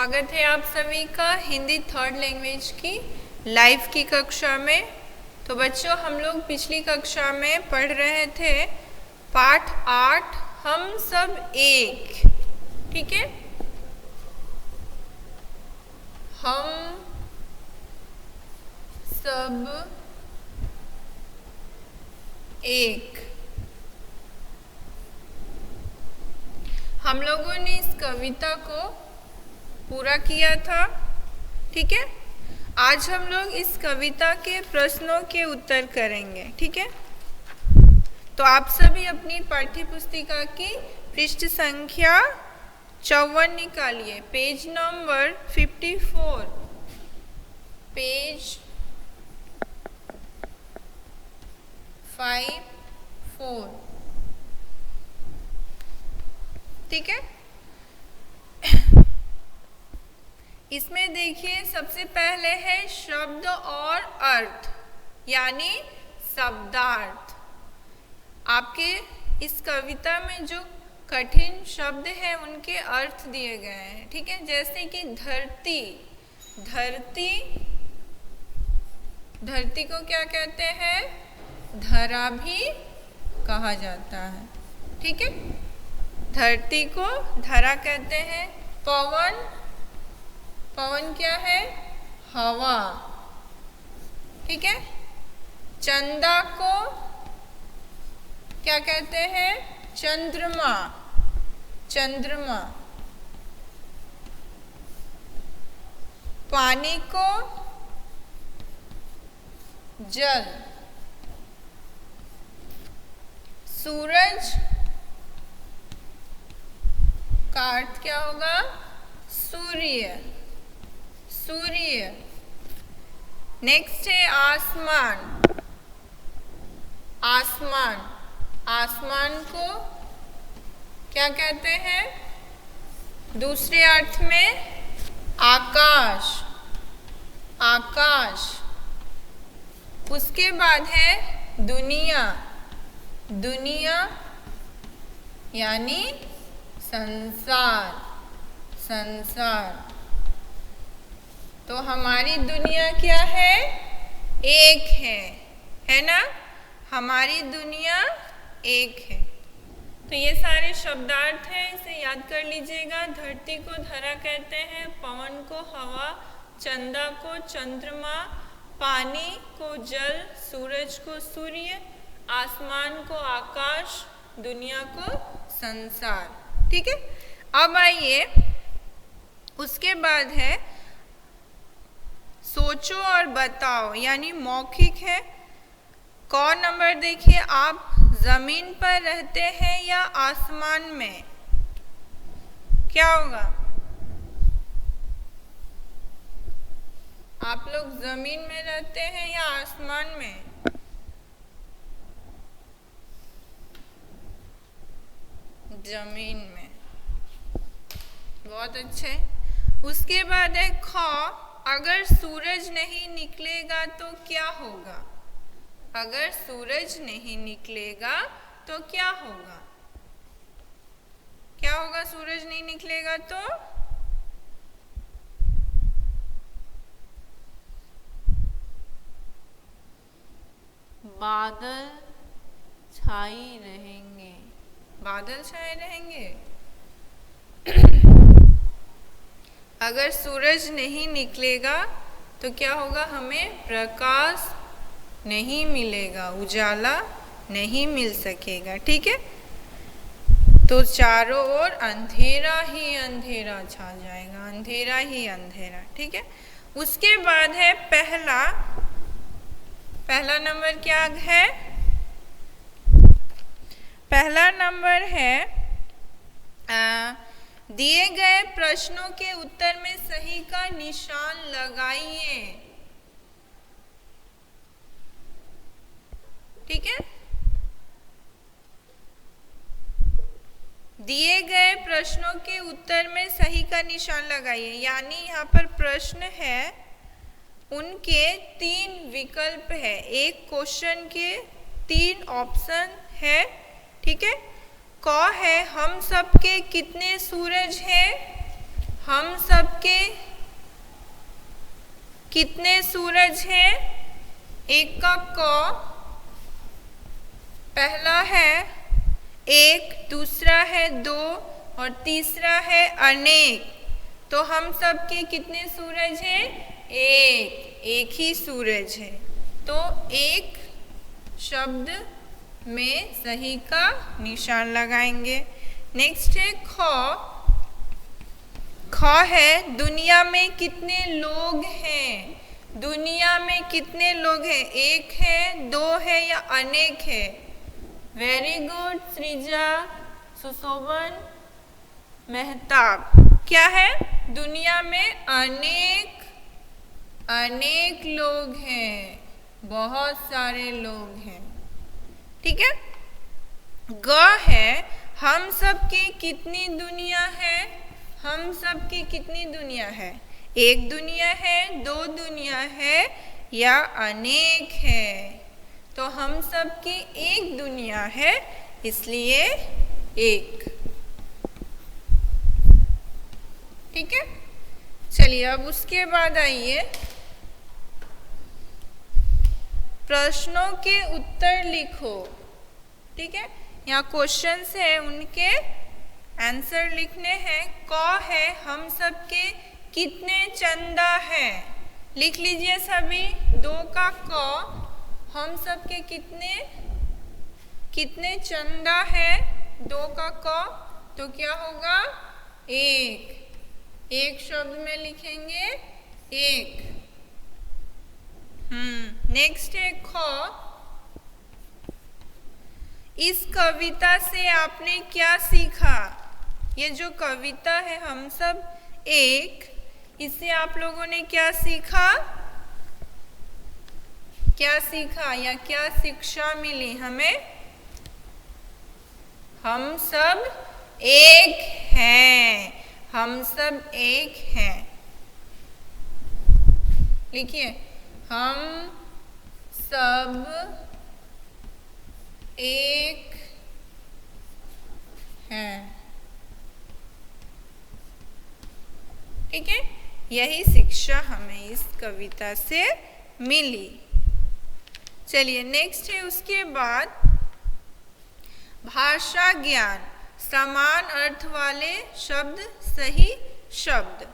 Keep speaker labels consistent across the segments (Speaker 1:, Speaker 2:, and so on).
Speaker 1: स्वागत है आप सभी का हिंदी थर्ड लैंग्वेज की लाइव की कक्षा में। तो बच्चों, हम लोग पिछली कक्षा में पढ़ रहे थे पाठ 8 हम सब एक। ठीक है, हम सब एक। हम लोगों ने इस कविता को पूरा किया था। ठीक है, आज हम लोग इस कविता के प्रश्नों के उत्तर करेंगे। ठीक है, तो आप सभी अपनी पाठ्य पुस्तिका की पृष्ठ संख्या 54 निकालिए, पेज नंबर 54। पेज 54। ठीक है, इसमें देखिए सबसे पहले है शब्द और अर्थ, यानी शब्दार्थ। आपके इस कविता में जो कठिन शब्द हैं उनके अर्थ दिए गए हैं। ठीक है, जैसे कि धरती। धरती, धरती को क्या कहते हैं? धरा भी कहा जाता है। ठीक है, धरती को धरा कहते हैं। पवन, पवन क्या है? हवा। ठीक है, चंदा को क्या कहते हैं? चंद्रमा। चंद्रमा। पानी को जल। सूरज का अर्थ क्या होगा? सूर्य। सूर्य। नेक्स्ट है आसमान। आसमान, आसमान को क्या कहते हैं? दूसरे अर्थ में आकाश। आकाश। उसके बाद है दुनिया। दुनिया यानी संसार। संसार। तो हमारी दुनिया क्या है? एक है ना? हमारी दुनिया एक है। तो ये सारे शब्दार्थ हैं, इसे याद कर लीजिएगा। धरती को धरा कहते हैं, पवन को हवा, चंदा को चंद्रमा, पानी को जल, सूरज को सूर्य, आसमान को आकाश, दुनिया को संसार। ठीक है, अब आइए उसके बाद है सोचो और बताओ, यानी मौखिक है। कौन नंबर देखिए, आप जमीन पर रहते हैं या आसमान में? क्या होगा? आप लोग जमीन में रहते हैं या आसमान में? जमीन में। बहुत अच्छे। उसके बाद है ख, अगर सूरज नहीं निकलेगा तो क्या होगा? अगर सूरज नहीं निकलेगा तो क्या होगा? क्या होगा सूरज नहीं निकलेगा तो? बादल छाई रहेंगे। बादल छाए रहेंगे। अगर सूरज नहीं निकलेगा तो क्या होगा? हमें प्रकाश नहीं मिलेगा, उजाला नहीं मिल सकेगा। ठीक है, तो चारों ओर अंधेरा ही अंधेरा छा जाएगा, अंधेरा ही अंधेरा। ठीक है, उसके बाद है पहला। पहला नंबर क्या है? पहला नंबर है दिए गए प्रश्नों के उत्तर में सही का निशान लगाइए। ठीक है, दिए गए प्रश्नों के उत्तर में सही का निशान लगाइए, यानी यहाँ पर प्रश्न है, उनके 3 विकल्प है। एक क्वेश्चन के 3 ऑप्शन है। ठीक है, क है हम सबके कितने सूरज हैं? हम सबके कितने सूरज हैं? एक का क पहला है एक, दूसरा है दो और तीसरा है अनेक। तो हम सबके कितने सूरज हैं? एक ही सूरज है। तो एक शब्द में सही का निशान लगाएंगे। नेक्स्ट है ख। ख है दुनिया में कितने लोग हैं? दुनिया में कितने लोग हैं? एक है, दो है या अनेक है? वेरी गुड सृजा, सुशोभन, मेहताब। क्या है? दुनिया में अनेक लोग हैं, बहुत सारे लोग हैं। ठीक है। ग है हम सबकी कितनी दुनिया है? हम सबकी कितनी दुनिया है? एक दुनिया है, दो दुनिया है या अनेक है? तो हम सबकी एक दुनिया है, इसलिए एक। ठीक है। चलिए अब उसके बाद आइए प्रश्नों के उत्तर लिखो। ठीक है, यहाँ क्वेश्चंस है, उनके आंसर लिखने हैं। क है हम सबके कितने चंदा है? लिख लीजिए सभी। दो का क, हम सबके कितने चंदा है? दो का क, तो क्या होगा? एक शब्द में लिखेंगे एक। नेक्स्ट है ख। इस कविता से आपने क्या सीखा? ये जो कविता है हम सब एक, इससे आप लोगों ने क्या सीखा? क्या सीखा या क्या शिक्षा मिली हमें? हम सब एक हैं, हम सब एक हैं। लिखिए, हम सब एक हैं। ठीक है, यही शिक्षा हमें इस कविता से मिली। चलिए नेक्स्ट है उसके बाद भाषा ज्ञान। समान अर्थ वाले शब्द, सही शब्द।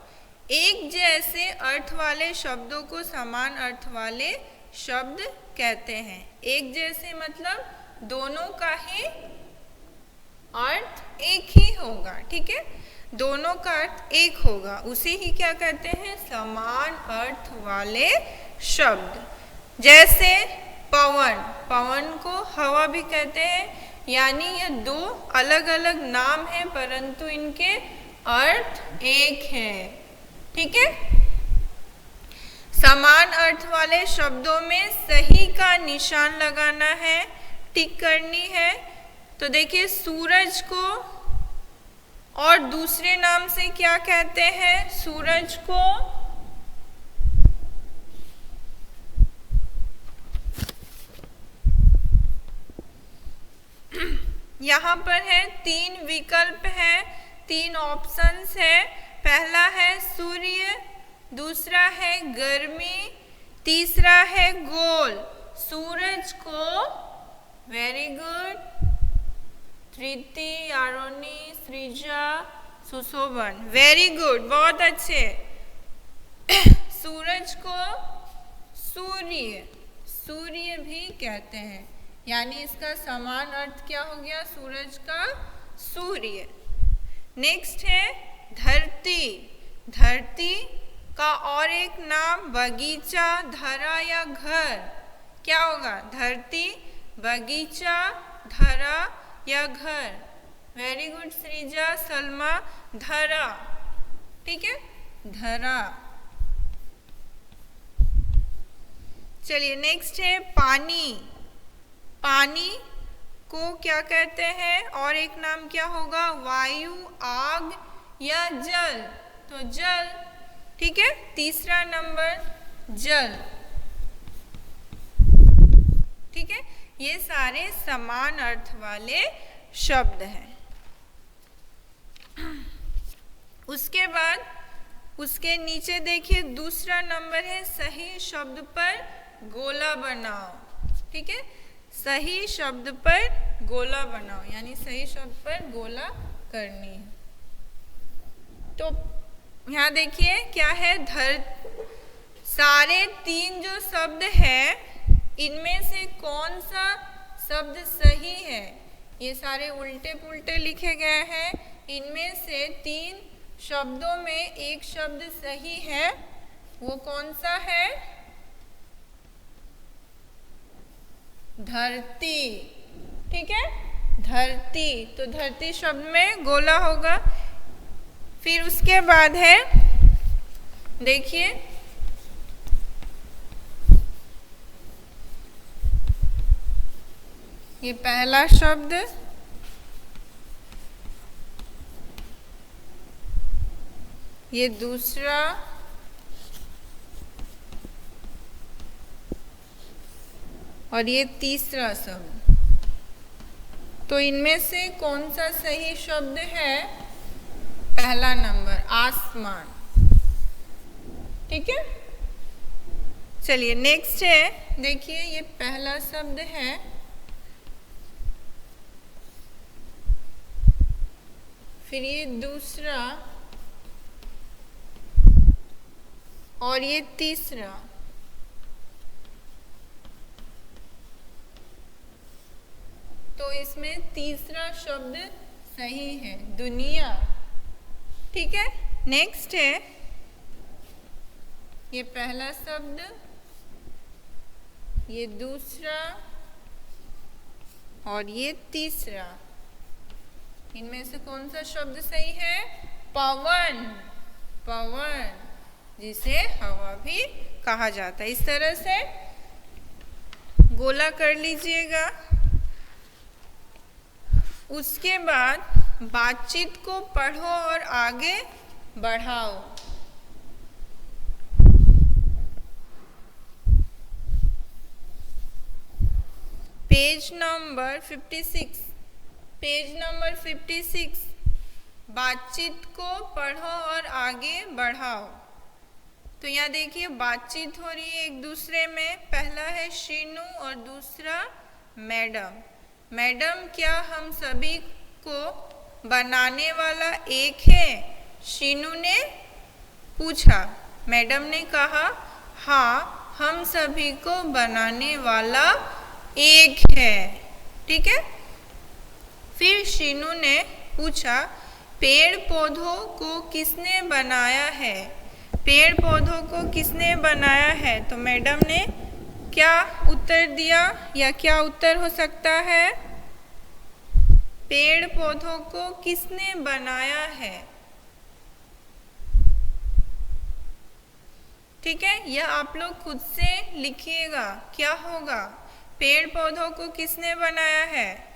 Speaker 1: एक जैसे अर्थ वाले शब्दों को समान अर्थ वाले शब्द कहते हैं। एक जैसे मतलब दोनों का ही अर्थ एक ही होगा। ठीक है, दोनों का अर्थ एक होगा, उसे ही क्या कहते हैं? समान अर्थ वाले शब्द। जैसे पवन, पवन को हवा भी कहते हैं। यानी ये दो अलग अलग नाम हैं, परंतु इनके अर्थ एक है। ठीक है, समान अर्थ वाले शब्दों में सही का निशान लगाना है, टिक करनी है। तो देखिए, सूरज को और दूसरे नाम से क्या कहते हैं? सूरज को यहाँ पर है, तीन विकल्प है, तीन ऑप्शंस है। पहला है सूर्य, दूसरा है गर्मी, तीसरा है गोल। सूरज को, वेरी गुड धृति, आरोनी, सृजा, सुशोभन, वेरी गुड, बहुत अच्छे। सूरज को सूर्य भी कहते हैं, यानी इसका समान अर्थ क्या हो गया? सूरज का सूर्य। नेक्स्ट है धरती। धरती का और एक नाम बगीचा, धरा या घर। क्या होगा? धरती, बगीचा, धरा या घर। वेरी गुड सृजा, सलमा, धरा। ठीक है, धरा। चलिए नेक्स्ट है पानी। पानी को क्या कहते हैं? और एक नाम क्या होगा? वायु, आग या जल। तो जल। ठीक है, तीसरा नंबर जल। ठीक है, ये सारे समान अर्थ वाले शब्द हैं। उसके बाद उसके नीचे देखिए दूसरा नंबर है सही शब्द पर गोला बनाओ। ठीक है, सही शब्द पर गोला बनाओ, यानी सही शब्द पर गोला करनी है। तो यहाँ देखिए क्या है, सारे 3 जो शब्द है इनमें से कौन सा शब्द सही है? ये सारे उल्टे पुल्टे लिखे गए हैं, इनमें से 3 शब्दों में एक शब्द सही है, वो कौन सा है? धरती। ठीक है, धरती, तो धरती शब्द में गोला होगा। फिर उसके बाद है, देखिए ये पहला शब्द, ये दूसरा, और ये तीसरा शब्द। तो इनमें से कौन सा सही शब्द है? पहला नंबर, आसमान। ठीक है, चलिए नेक्स्ट है, देखिए ये पहला शब्द है, फिर ये दूसरा, और ये तीसरा। तो इसमें तीसरा शब्द सही है, दुनिया। ठीक है, नेक्स्ट है, ये पहला शब्द, ये दूसरा, और ये तीसरा। इनमें से कौन सा शब्द सही है? पवन। पवन, जिसे हवा भी कहा जाता है। इस तरह से गोला कर लीजिएगा। उसके बाद बातचीत को पढ़ो और आगे बढ़ाओ। पेज नंबर 56, पेज नंबर 56, बातचीत को पढ़ो और आगे बढ़ाओ। तो यहाँ देखिए बातचीत हो रही है एक दूसरे में। पहला है शीनू और दूसरा मैडम। मैडम, क्या हम सभी को बनाने वाला एक है? शीनू ने पूछा। मैडम ने कहा, हाँ, हम सभी को बनाने वाला एक है। ठीक है, फिर शीनू ने पूछा, पेड़ पौधों को किसने बनाया है? पेड़ पौधों को किसने बनाया है? तो मैडम ने क्या उत्तर दिया, या क्या उत्तर हो सकता है? पेड़ पौधों को किसने बनाया है? ठीक है, यह आप लोग खुद से लिखिएगा, क्या होगा? पेड़ पौधों को किसने बनाया है?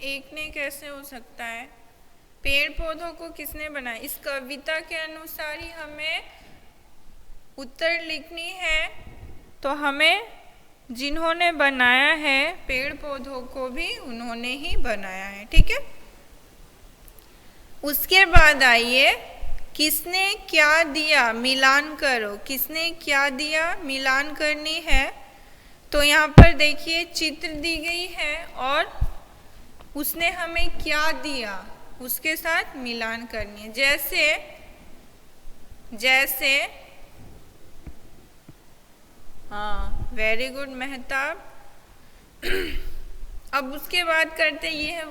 Speaker 1: एक ने कैसे हो सकता है? पेड़ पौधों को किसने बनाया? इस कविता के अनुसार ही हमें उत्तर लिखनी है। तो हमें जिन्होंने बनाया है पेड़ पौधों को भी उन्होंने ही बनाया है। ठीक है, उसके बाद आइए, किसने क्या दिया मिलान करो। किसने क्या दिया मिलान करनी है। तो यहाँ पर देखिए चित्र दी गई है और उसने हमें क्या दिया उसके साथ मिलान करनी है। जैसे हाँ, वेरी गुड मेहताब। अब उसके बाद करते ये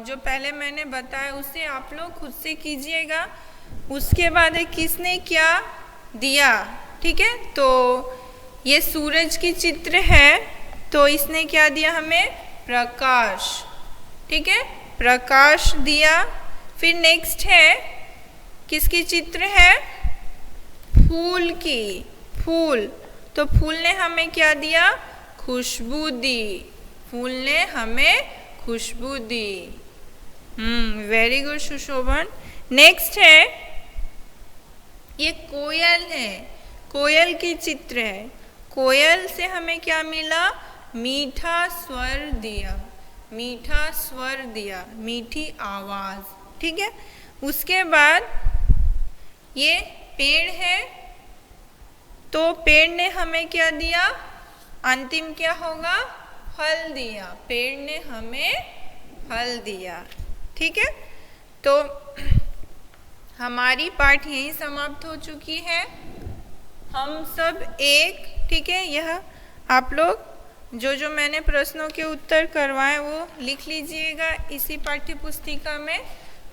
Speaker 1: जो पहले मैंने बताया उसे आप लोग खुद से कीजिएगा। उसके बाद है किसने क्या दिया। ठीक है, तो ये सूरज की चित्र है, तो इसने क्या दिया हमें? प्रकाश। ठीक है, प्रकाश दिया। फिर नेक्स्ट है, किसकी चित्र है? फूल की। फूल, तो फूल ने हमें क्या दिया? खुशबू दी, फूल ने हमें खुशबू दी। वेरी गुड सुशोभन। नेक्स्ट है, ये कोयल है, कोयल की चित्र है। कोयल से हमें क्या मिला? मीठा स्वर दिया, मीठा स्वर दिया, मीठी आवाज। ठीक है। उसके बाद ये पेड़ है, तो पेड़ ने हमें क्या दिया? अंतिम क्या होगा? फल दिया। पेड़ ने हमें फल दिया। ठीक है। तो हमारी पाठ यहीं समाप्त हो चुकी है। हम सब एक, ठीक है। यह आप लोग जो मैंने प्रश्नों के उत्तर करवाए वो लिख लीजिएगा इसी पाठ्य पुस्तिका में।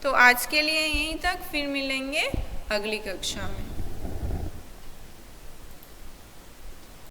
Speaker 1: तो आज के लिए यहीं तक, फिर मिलेंगे अगली कक्षा में।